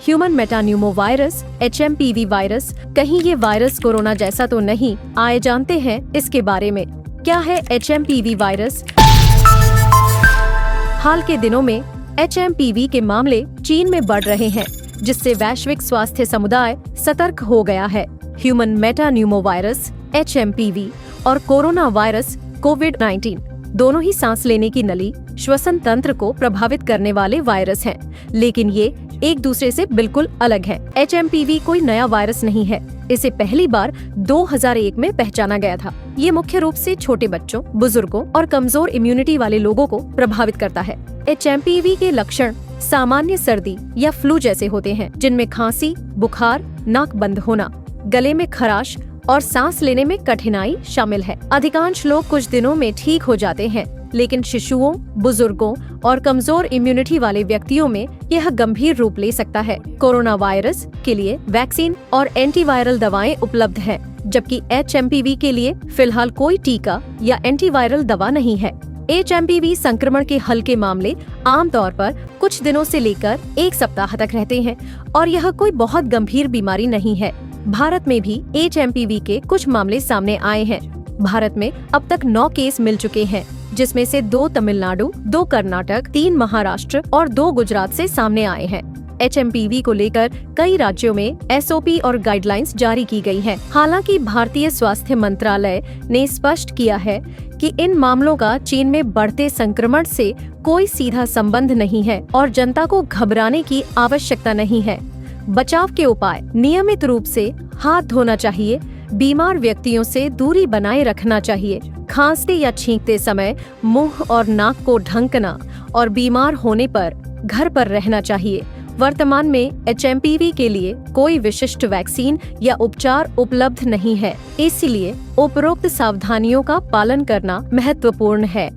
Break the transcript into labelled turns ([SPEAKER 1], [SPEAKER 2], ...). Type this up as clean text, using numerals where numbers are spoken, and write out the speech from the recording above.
[SPEAKER 1] Human metapneumovirus HMPV virus, कहीं ये virus corona जैसा तो नहीं? आइए जानते हैं इसके बारे में। क्या है HMPV वायरस? हाल के दिनों में HMPV के मामले चीन में बढ़ रहे हैं, जिससे वैश्विक स्वास्थ्य समुदाय सतर्क हो गया है। ह्यूमन मेटान्यूमोवायरस HMPV और कोरोना वायरस कोविड-19 दोनों ही सांस लेने की नली, श्वसन तंत्र को प्रभावित करने वाले वायरस हैं, लेकिन ये एक दूसरे से बिल्कुल अलग है। HMPV कोई नया वायरस नहीं है। इसे पहली बार 2001 में पहचाना गया था। ये मुख्य रूप से छोटे बच्चों, बुजुर्गों और कमजोर इम्यूनिटी वाले लोगों को प्रभावित करता है। HMPV के लक्षण सामान्य सर्दी या फ्लू जैसे होते हैं, जिनमें खांसी, बुखार, नाक बंद होना, गले में खराश और सांस लेने में कठिनाई शामिल है। अधिकांश लोग कुछ दिनों में ठीक हो जाते हैं, लेकिन शिशुओं, बुजुर्गों और कमजोर इम्यूनिटी वाले व्यक्तियों में यह गंभीर रूप ले सकता है। कोरोना वायरस के लिए वैक्सीन और एंटीवायरल दवाएं उपलब्ध हैं, जबकि HMPV के लिए फिलहाल कोई टीका या एंटीवायरल दवा नहीं है। HMPV संक्रमण के हल्के मामले आमतौर पर कुछ दिनों से लेकर 1 सप्ताह तक रहते हैं और यह कोई बहुत गंभीर बीमारी नहीं है। भारत में भी HMPV के कुछ मामले सामने आए हैं। भारत में अब तक 9 केस मिल चुके हैं, जिसमें से 2 तमिलनाडु, 2 कर्नाटक, 3 महाराष्ट्र और 2 गुजरात से सामने आए हैं। HMPV को लेकर कई राज्यों में SOP और गाइडलाइंस जारी की गई हैं। हालांकि भारतीय स्वास्थ्य मंत्रालय ने स्पष्ट किया है कि इन मामलों का चीन में बढ़ते संक्रमण से कोई सीधा संबंध नहीं है और जनता को घबराने की आवश्यकता नहीं है। बचाव के उपाय: नियमित रूप से हाथ धोना चाहिए, बीमार व्यक्तियों से दूरी बनाए रखना चाहिए, खांसते या छींकते समय मुंह और नाक को ढकना और बीमार होने पर घर पर रहना चाहिए। वर्तमान में HMPV के लिए कोई विशिष्ट वैक्सीन या उपचार उपलब्ध नहीं है, इसलिए उपरोक्त सावधानियों का पालन करना महत्वपूर्ण है।